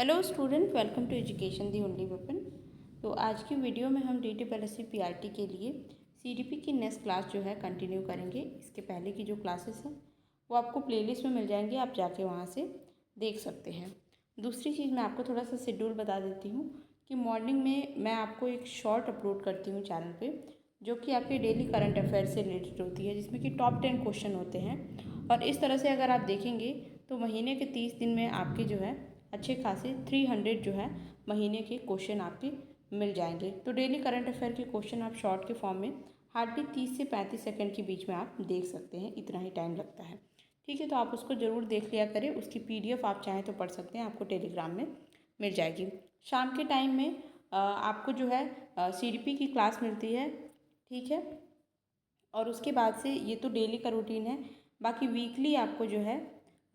Hello student, welcome to education the only weapon. तो आज की वीडियो में हम DTPLSC PRT के लिए CDP की नेक्स्ट क्लास जो है कंटिन्यू करेंगे। इसके पहले की जो क्लासेस हैं वो आपको प्लेलिस्ट में मिल जाएंगी, आप जाके वहाँ से देख सकते हैं। दूसरी चीज़ मैं आपको थोड़ा सा शेड्यूल बता देती हूँ कि मॉर्निंग में मैं आपको एक शॉर्ट अपलोड करती हूँ चैनल पे, जो कि आपके डेली करंट अफेयर से रिलेटेड होती है, जिसमें कि टॉप 10 क्वेश्चन होते हैं। और इस तरह से अगर आप देखेंगे तो महीने के 30 दिन में आपके जो है अच्छे खासे 300 जो है महीने के क्वेश्चन आपके मिल जाएंगे। तो डेली करंट अफेयर के क्वेश्चन आप शॉर्ट के फॉर्म में हार्डली 30 से 35 सेकंड के बीच में आप देख सकते हैं, इतना ही टाइम लगता है। ठीक है, तो आप उसको ज़रूर देख लिया करें। उसकी PDF आप चाहें तो पढ़ सकते हैं, आपको टेलीग्राम में मिल जाएगी। शाम के टाइम में आपको जो है CDP की क्लास मिलती है। ठीक है, और उसके बाद से ये तो डेली का रूटीन है। बाकी वीकली आपको जो है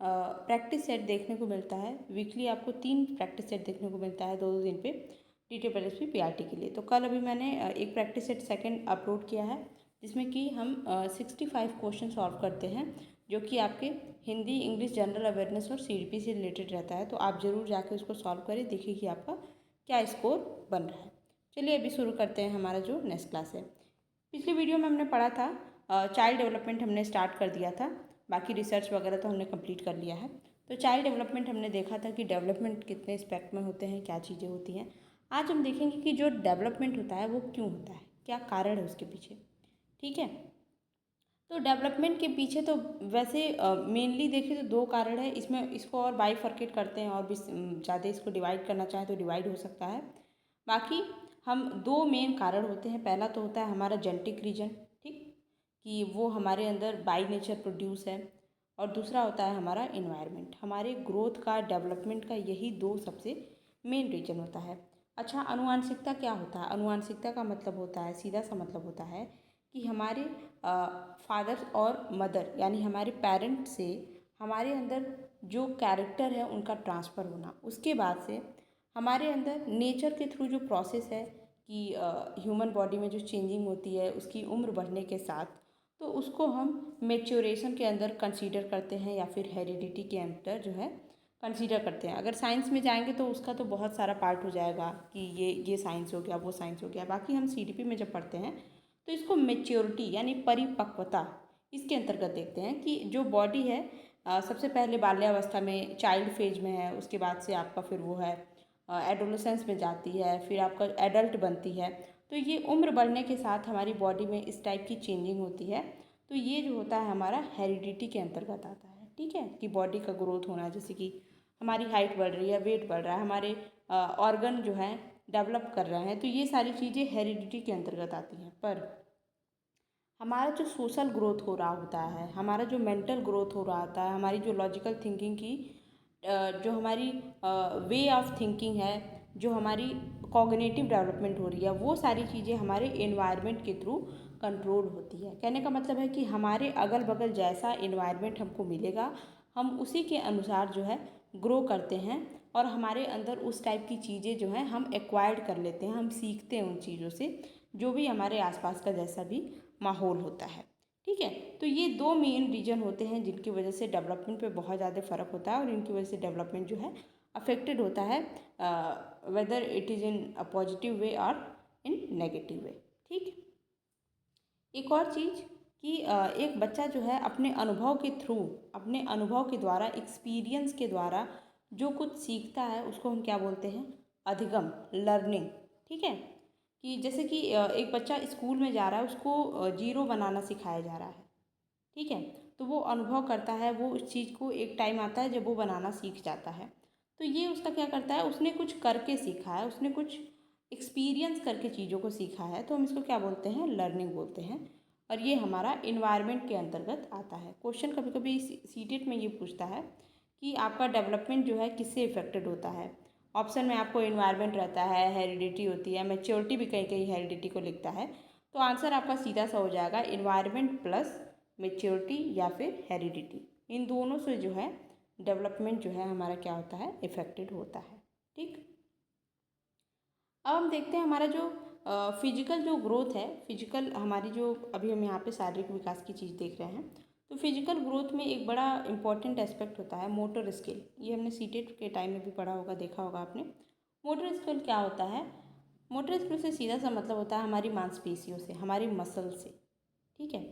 प्रैक्टिस सेट देखने को मिलता है। वीकली आपको 3 प्रैक्टिस सेट देखने को मिलता है 2-2 दिन पे DTPLSC PRT के लिए। तो कल अभी मैंने एक प्रैक्टिस सेट सेकंड अपलोड किया है, जिसमें कि हम 65 क्वेश्चन सॉल्व करते हैं, जो कि आपके हिंदी, इंग्लिश, जनरल अवेयरनेस और CDP से रिलेटेड रहता है। तो आप ज़रूर जाके उसको सॉल्व करें, देखिए कि आपका क्या स्कोर बन रहा है। चलिए अभी शुरू करते हैं हमारा जो नेक्स्ट क्लास है। पिछली वीडियो में हमने पढ़ा था चाइल्ड डेवलपमेंट हमने स्टार्ट कर दिया था, बाकी रिसर्च वगैरह तो हमने कंप्लीट कर लिया है। तो चाइल्ड डेवलपमेंट हमने देखा था कि डेवलपमेंट कितने एस्पेक्ट में होते हैं, क्या चीज़ें होती हैं। आज हम देखेंगे कि जो डेवलपमेंट होता है वो क्यों होता है, क्या कारण है उसके पीछे। ठीक है, तो डेवलपमेंट के पीछे तो वैसे मेनली देखें तो 2 कारण है। इसमें इसको और बाइफरकेट करते हैं और भी ज़्यादा इसको डिवाइड करना चाहें तो डिवाइड हो सकता है। बाकी हम 2 मेन कारण होते हैं। पहला तो होता है हमारा जेनेटिक रीजन, ठीक, कि वो हमारे अंदर बाई नेचर प्रोड्यूस है। और दूसरा होता है हमारा इन्वायरमेंट। हमारे ग्रोथ का, डेवलपमेंट का यही 2 सबसे मेन रीजन होता है। अच्छा, अनुवांशिकता क्या होता है? अनुवांशिकता का मतलब होता है, सीधा सा मतलब होता है कि हमारे फादर और मदर यानी हमारे पेरेंट से हमारे अंदर जो कैरेक्टर है उनका ट्रांसफ़र होना। उसके बाद से हमारे अंदर नेचर के थ्रू जो प्रोसेस है कि ह्यूमन बॉडी में जो चेंजिंग होती है उसकी उम्र बढ़ने के साथ, तो उसको हम मेच्योरेशन के अंदर कंसीडर करते हैं या फिर हेरिडिटी के अंदर जो है कंसीडर करते हैं। अगर साइंस में जाएंगे तो उसका तो बहुत सारा पार्ट हो जाएगा कि ये साइंस हो गया, वो साइंस हो गया। बाकी हम CDP में जब पढ़ते हैं तो इसको मेच्योरिटी यानी परिपक्वता, इसके अंतर्गत देखते हैं कि जो बॉडी है सबसे पहले बाल्यावस्था में, चाइल्ड फेज में है, उसके बाद से आपका फिर वो है एडोलेसेंस में जाती है, फिर आपका एडल्ट बनती है। तो ये उम्र बढ़ने के साथ हमारी बॉडी में इस टाइप की चेंजिंग होती है। तो ये जो होता है हमारा हेरिडिटी के अंतर्गत आता है। ठीक है, कि बॉडी का ग्रोथ होना, जैसे कि हमारी हाइट बढ़ रही है, वेट बढ़ रहा है, हमारे ऑर्गन जो है डेवलप कर रहे हैं, तो ये सारी चीज़ें हेरिडिटी के अंतर्गत आती हैं। पर हमारा जो सोशल ग्रोथ हो रहा होता है, हमारा जो मेंटल ग्रोथ हो रहा होता है, हमारी जो लॉजिकल थिंकिंग की जो हमारी वे ऑफ थिंकिंग है, जो हमारी कॉग्निटिव डेवलपमेंट हो रही है, वो सारी चीज़ें हमारे एनवायरनमेंट के थ्रू कंट्रोल होती है। कहने का मतलब है कि हमारे अगल बगल जैसा एनवायरनमेंट हमको मिलेगा, हम उसी के अनुसार जो है ग्रो करते हैं और हमारे अंदर उस टाइप की चीज़ें जो हैं हम एक्वायर्ड कर लेते हैं, हम सीखते हैं उन चीज़ों से, जो भी हमारे आसपास का जैसा भी माहौल होता है। ठीक है, तो ये 2 मेन रीजन होते हैं जिनकी वजह से डेवलपमेंट पे बहुत ज़्यादा फ़र्क होता है और इनकी वजह से डेवलपमेंट जो है अफेक्टेड होता है, whether it is in a positive way और इन नेगेटिव वे। ठीक, एक और चीज़ कि एक बच्चा जो है अपने अनुभव के थ्रू, अपने अनुभव के द्वारा, एक्सपीरियंस के द्वारा जो कुछ सीखता है उसको हम क्या बोलते हैं? अधिगम, लर्निंग। ठीक है, कि जैसे कि एक बच्चा स्कूल में जा रहा है, उसको जीरो बनाना सिखाया जा रहा है। ठीक है, तो वो अनुभव करता है, वो उस चीज़ को एक टाइम आता है जब वो बनाना सीख जाता है। तो ये उसका क्या करता है, उसने कुछ करके सीखा है, उसने कुछ एक्सपीरियंस करके चीज़ों को सीखा है, तो हम इसको क्या बोलते हैं? लर्निंग बोलते हैं। और ये हमारा इन्वायरमेंट के अंतर्गत आता है। क्वेश्चन कभी कभी सीटेट में ये पूछता है कि आपका डेवलपमेंट जो है किससे इफेक्टेड होता है। ऑप्शन में आपको इन्वायरमेंट रहता है, हेरिडिटी होती है, मैच्योरिटी भी कहीं कहीं हेरिडिटी को लिखता है। तो आंसर आपका सीधा सा हो जाएगा इन्वायरमेंट प्लस मैच्योरिटी या फिर हेरिडिटी। इन दोनों से जो है डेवलपमेंट जो है हमारा क्या होता है? इफेक्टेड होता है। ठीक, अब हम देखते हैं हमारा जो फिजिकल जो ग्रोथ है, फिजिकल हमारी जो, अभी हम यहाँ पे शारीरिक विकास की चीज़ देख रहे हैं। तो फिजिकल ग्रोथ में एक बड़ा इंपॉर्टेंट एस्पेक्ट होता है मोटर स्किल। ये हमने सीटेट के टाइम में भी पढ़ा होगा, देखा होगा आपने। मोटर स्किल क्या होता है? मोटर स्किल से सीधा सा मतलब होता है हमारी मांसपेशियों से, हमारी मसल से, ठीक है।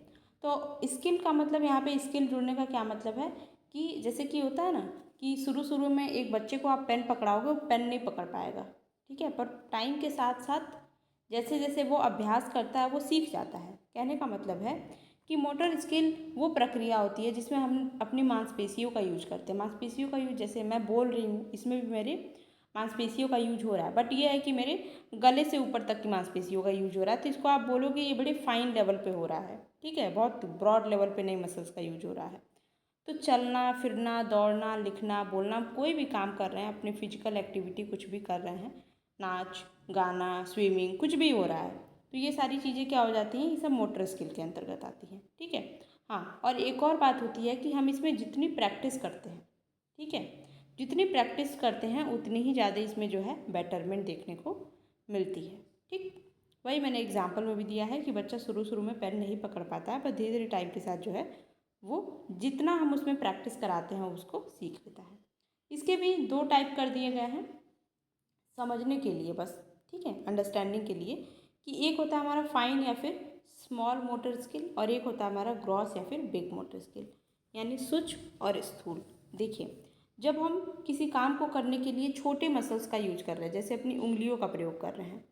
तो स्किल का मतलब यहाँ पे स्किल जुड़ने का क्या मतलब है कि जैसे कि होता है ना कि शुरू शुरू में एक बच्चे को आप पेन पकड़ाओगे, वो पेन नहीं पकड़ पाएगा, ठीक है, पर टाइम के साथ साथ जैसे जैसे वो अभ्यास करता है वो सीख जाता है। कहने का मतलब है कि मोटर स्किल वो प्रक्रिया होती है जिसमें हम अपनी मांसपेशियों का यूज करते हैं। मांसपेशियों का यूज, जैसे मैं बोल रही हूँ, इसमें भी मेरे मांसपेशियों का यूज हो रहा है, बट ये है कि मेरे गले से ऊपर तक की मांसपेशियों का यूज हो रहा है। तो इसको आप बोलोगे ये बड़े फाइन लेवल पे हो रहा है, ठीक है, बहुत ब्रॉड लेवल पे नहीं मसल्स का यूज हो रहा है। तो चलना फिरना, दौड़ना, लिखना, बोलना, कोई भी काम कर रहे हैं, अपनी फिजिकल एक्टिविटी कुछ भी कर रहे हैं, नाच गाना, स्विमिंग, कुछ भी हो रहा है, तो ये सारी चीज़ें क्या हो जाती हैं, ये सब मोटर स्किल के अंतर्गत आती हैं, ठीक है। हाँ, और एक और बात होती है कि हम इसमें जितनी प्रैक्टिस करते हैं, ठीक है, जितनी प्रैक्टिस करते हैं उतनी ही ज़्यादा इसमें जो है बेटरमेंट देखने को मिलती है, ठीक। वही मैंने एग्जाम्पल में भी दिया है कि बच्चा शुरू शुरू में पेन नहीं पकड़ पाता है, पर धीरे धीरे टाइम के साथ जो है वो जितना हम उसमें प्रैक्टिस कराते हैं उसको सीख लेता है। इसके भी दो टाइप कर दिए गए हैं समझने के लिए बस, ठीक है, अंडरस्टैंडिंग के लिए, कि एक होता है हमारा फाइन या फिर स्मॉल मोटर स्किल, और एक होता है हमारा ग्रॉस या फिर बिग मोटर स्किल, यानी सूक्ष्म और स्थूल। देखिए, जब हम किसी काम को करने के लिए छोटे मसल्स का यूज कर रहे हैं, जैसे अपनी उंगलियों का प्रयोग कर रहे हैं,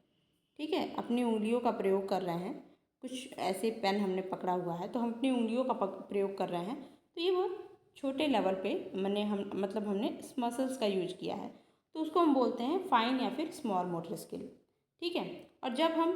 ठीक है, अपनी उंगलियों का प्रयोग कर रहे हैं, कुछ ऐसे पेन हमने पकड़ा हुआ है तो हम अपनी उंगलियों का प्रयोग कर रहे हैं, तो ये बहुत छोटे लेवल पे मैंने हम मतलब हमने मसल्स का यूज किया है, तो उसको हम बोलते हैं फाइन या फिर स्मॉल मोटर स्किल, ठीक है। और जब हम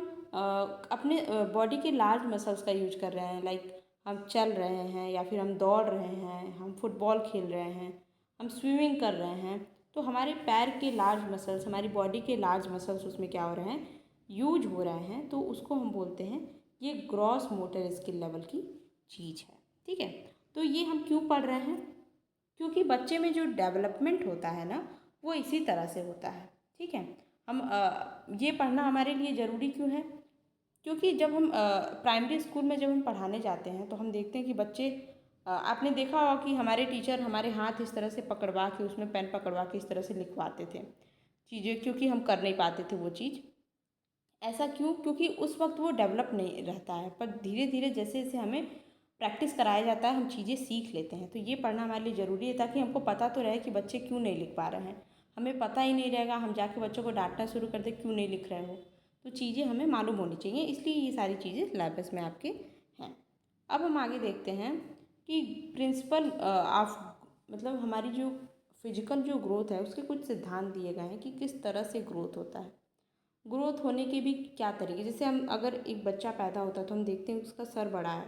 अपने बॉडी के लार्ज मसल्स का यूज कर रहे हैं, लाइक हम चल रहे हैं या फिर हम दौड़ रहे हैं, हम फुटबॉल खेल रहे हैं, हम स्विमिंग कर रहे हैं, तो हमारे पैर के लार्ज मसल्स, हमारी बॉडी के लार्ज मसल्स उसमें क्या हो रहे हैं, यूज हो रहे हैं, तो उसको हम बोलते हैं ये ग्रॉस मोटर स्किल लेवल की चीज़ है, ठीक है। तो ये हम क्यों पढ़ रहे हैं? क्योंकि बच्चे में जो डेवलपमेंट होता है ना वो इसी तरह से होता है, ठीक है। हम ये पढ़ना हमारे लिए ज़रूरी क्यों है? क्योंकि जब हम प्राइमरी स्कूल में जब हम पढ़ाने जाते हैं तो हम देखते हैं कि बच्चे, आपने देखा होगा कि हमारे टीचर हमारे हाथ इस तरह से पकड़वा के, उसमें पेन पकड़वा के इस तरह से लिखवाते थे चीज़ें, क्योंकि हम कर नहीं पाते थे वो चीज़। ऐसा क्यों? क्योंकि उस वक्त वो डेवलप नहीं रहता है, पर धीरे धीरे जैसे जैसे हमें प्रैक्टिस कराया जाता है हम चीज़ें सीख लेते हैं। तो ये पढ़ना हमारे लिए ज़रूरी है ताकि हमको पता तो रहे कि बच्चे क्यों नहीं लिख पा रहे हैं। हमें पता ही नहीं रहेगा, हम जाके बच्चों को डांटना शुरू कर दें क्यों नहीं लिख रहे हो, तो चीज़ें हमें मालूम होनी चाहिए, इसलिए ये सारी चीज़ें सिलेबस में आपके हैं। अब हम आगे देखते हैं कि प्रिंसिपल ऑफ, मतलब हमारी जो फिजिकल जो ग्रोथ है उसके कुछ सिद्धांत दिए गए हैं कि किस तरह से ग्रोथ होता है। ग्रोथ होने के भी क्या तरीके, जैसे हम अगर एक बच्चा पैदा होता है तो हम देखते हैं उसका सर बड़ा है,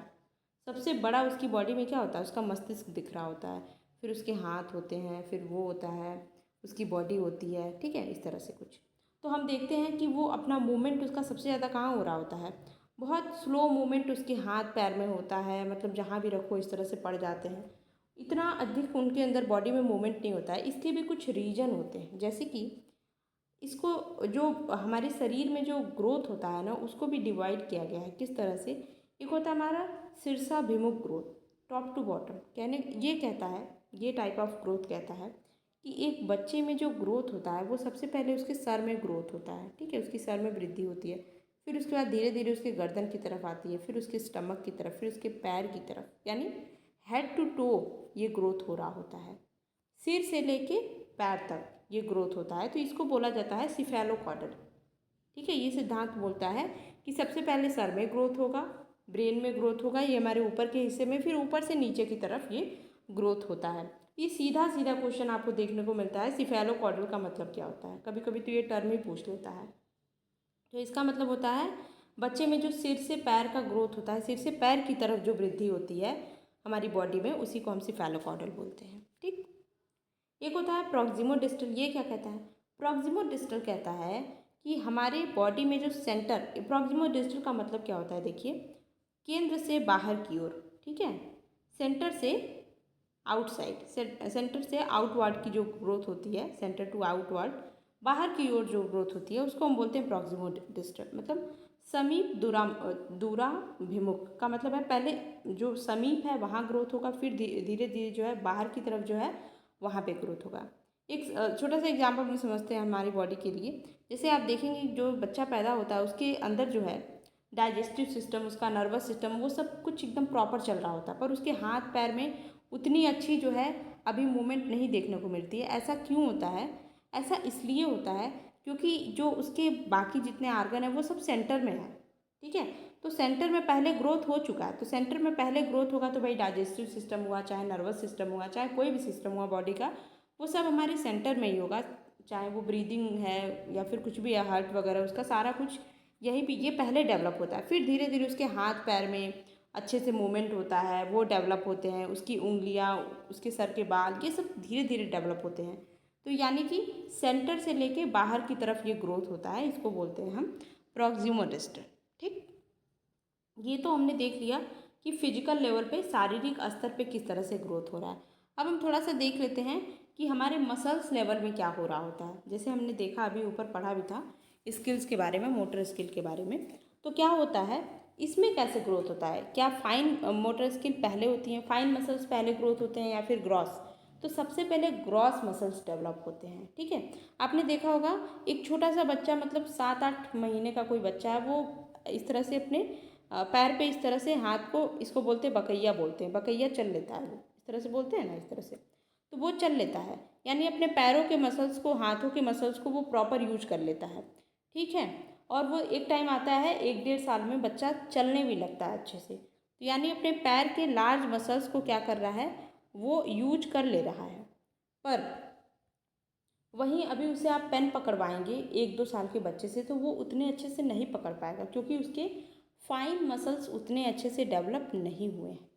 सबसे बड़ा उसकी बॉडी में क्या होता है, उसका मस्तिष्क दिख रहा होता है, फिर उसके हाथ होते हैं, फिर वो होता है, उसकी बॉडी होती है, ठीक है, इस तरह से कुछ। तो हम देखते हैं कि वो अपना मूवमेंट उसका सबसे ज़्यादा कहाँ हो रहा होता है, बहुत स्लो मूवमेंट उसके हाथ पैर में होता है, मतलब जहाँ भी रखो इस तरह से पड़ जाते हैं, इतना अधिक उनके अंदर बॉडी में मूवमेंट नहीं होता है। इसके भी कुछ रीजन होते हैं, जैसे कि इसको जो हमारे शरीर में जो ग्रोथ होता है ना उसको भी डिवाइड किया गया है। किस तरह से? एक होता है हमारा शीर्षाभिमुख ग्रोथ, टॉप टू बॉटम, कहने ये कहता है, ये टाइप ऑफ ग्रोथ कहता है कि एक बच्चे में जो ग्रोथ होता है वो सबसे पहले उसके सर में ग्रोथ होता है, ठीक है, उसकी सर में वृद्धि होती है, फिर उसके बाद धीरे धीरे उसके गर्दन की तरफ आती है, फिर उसके स्टमक की तरफ, फिर उसके पैर की तरफ, यानी हेड टू टो ये ग्रोथ हो रहा होता है, सिर से लेके पैर तक ये ग्रोथ होता है, तो इसको बोला जाता है सिफेलोकॉर्डल, ठीक है। ये सिद्धांत बोलता है कि सबसे पहले सर में ग्रोथ होगा, ब्रेन में ग्रोथ होगा, ये हमारे ऊपर के हिस्से में, फिर ऊपर से नीचे की तरफ ये ग्रोथ होता है। ये सीधा सीधा क्वेश्चन आपको देखने को मिलता है, सिफेलोकॉर्डल का मतलब क्या होता है, कभी कभी तो ये टर्म ही पूछ लेता है। तो इसका मतलब होता है बच्चे में जो सिर से पैर का ग्रोथ होता है, सिर से पैर की तरफ जो वृद्धि होती है हमारी बॉडी में, उसी को हम सिफेलोकॉर्डल बोलते हैं, ठीक। एक होता है प्रॉक्सिमो डिस्टल, ये क्या कहता है? प्रॉक्सिमो डिस्टल कहता है कि हमारे बॉडी में जो सेंटर, प्रॉक्सिमो डिस्टल का मतलब क्या होता है, देखिए, केंद्र से बाहर की ओर, ठीक है, सेंटर से आउटसाइड, सेंटर से आउटवर्ड की जो ग्रोथ होती है, सेंटर टू आउटवर्ड, बाहर की ओर जो ग्रोथ होती है उसको हम बोलते हैं प्रॉक्सिमो डिस्टल, मतलब समीप दूराभिमुख का मतलब है पहले जो समीप है वहाँ ग्रोथ होगा, फिर धीरे धीरे जो है बाहर की तरफ जो है वहाँ पे ग्रोथ होगा। एक छोटा सा एग्जाम्पल हम समझते हैं हमारी बॉडी के लिए। जैसे आप देखेंगे जो बच्चा पैदा होता है उसके अंदर जो है डाइजेस्टिव सिस्टम, उसका नर्वस सिस्टम, वो सब कुछ एकदम प्रॉपर चल रहा होता है, पर उसके हाथ पैर में उतनी अच्छी जो है अभी मूवमेंट नहीं देखने को मिलती है। ऐसा क्यों होता है? ऐसा इसलिए होता है क्योंकि जो उसके बाकी जितने आर्गन है वो सब सेंटर में है, ठीक है। तो सेंटर में पहले ग्रोथ हो चुका है, तो सेंटर में पहले ग्रोथ होगा तो भाई डाइजेस्टिव सिस्टम हुआ, चाहे नर्वस सिस्टम हुआ, चाहे कोई भी सिस्टम हुआ बॉडी का, वो सब हमारे सेंटर में ही होगा। चाहे वो ब्रीदिंग है या फिर कुछ भी है, हार्ट वगैरह, उसका सारा कुछ यही भी ये पहले डेवलप होता है। फिर धीरे धीरे उसके हाथ पैर में अच्छे से मूवमेंट होता है, वो डेवलप होते हैं, उसकी उंगलियां, उसके सर के बाल, ये सब धीरे धीरे डेवलप होते हैं। तो यानी कि सेंटर से लेके बाहर की तरफ ये ग्रोथ होता है, इसको बोलते हैं हम प्रॉक्सिमल डिस्टेंस, ठीक। ये तो हमने देख लिया कि फिजिकल लेवल पे, शारीरिक स्तर पे किस तरह से ग्रोथ हो रहा है। अब हम थोड़ा सा देख लेते हैं कि हमारे मसल्स लेवल में क्या हो रहा होता है। जैसे हमने देखा, अभी ऊपर पढ़ा भी था स्किल्स के बारे में, मोटर स्किल के बारे में। तो क्या होता है इसमें, कैसे ग्रोथ होता है? क्या फाइन मोटर स्किल पहले होती हैं, फाइन मसल्स पहले ग्रोथ होते हैं, या फिर ग्रॉस? तो सबसे पहले ग्रॉस मसल्स डेवलप होते हैं, ठीक है। आपने देखा होगा एक छोटा सा बच्चा, मतलब 7-8 महीने का कोई बच्चा है, वो इस तरह से अपने पैर पे इस तरह से हाथ को, इसको बोलते हैं बकैया, बोलते हैं बकैया, चल लेता है वो, इस तरह से बोलते हैं ना, इस तरह से। तो वो चल लेता है, यानी अपने पैरों के मसल्स को, हाथों के मसल्स को वो प्रॉपर यूज कर लेता है, ठीक है। और वो एक टाइम आता है 1-1.5 साल में बच्चा चलने भी लगता है अच्छे से। तो यानी अपने पैर के लार्ज मसल्स को क्या कर रहा है, वो यूज कर ले रहा है। पर वहीं अभी उसे आप पेन पकड़वाएंगे 1-2 साल के बच्चे से, तो वो उतने अच्छे से नहीं पकड़ पाएगा, क्योंकि उसके फाइन मसल्स उतने अच्छे से डेवलप नहीं हुए हैं।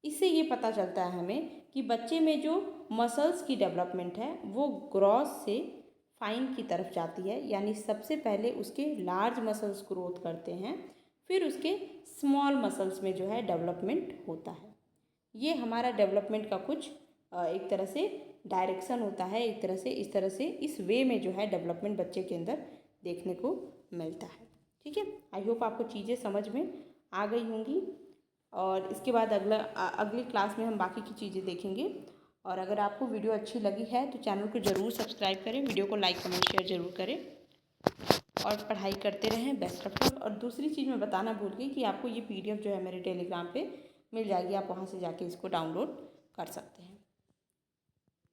इससे ये पता चलता है हमें कि बच्चे में जो मसल्स की डेवलपमेंट है वो ग्रॉस से फाइन की तरफ जाती है, यानी सबसे पहले उसके लार्ज मसल्स ग्रोथ करते हैं, फिर उसके स्मॉल मसल्स में जो है डेवलपमेंट होता है। ये हमारा डेवलपमेंट का कुछ एक तरह से डायरेक्शन होता है, एक तरह से इस तरह से इस वे में जो है डेवलपमेंट बच्चे के अंदर देखने को मिलता है, ठीक है। आई होप आपको चीज़ें समझ में आ गई होंगी, और इसके बाद अगली क्लास में हम बाकी की चीज़ें देखेंगे। और अगर आपको वीडियो अच्छी लगी है तो चैनल को ज़रूर सब्सक्राइब करें, वीडियो को लाइक कमेंट शेयर ज़रूर करें, और पढ़ाई करते रहें। Best of luck. और दूसरी चीज़ मैं बताना भूल गई कि आपको ये PDF जो है मेरे टेलीग्राम पे मिल जाएगी, आप वहाँ से जाके इसको डाउनलोड कर सकते हैं।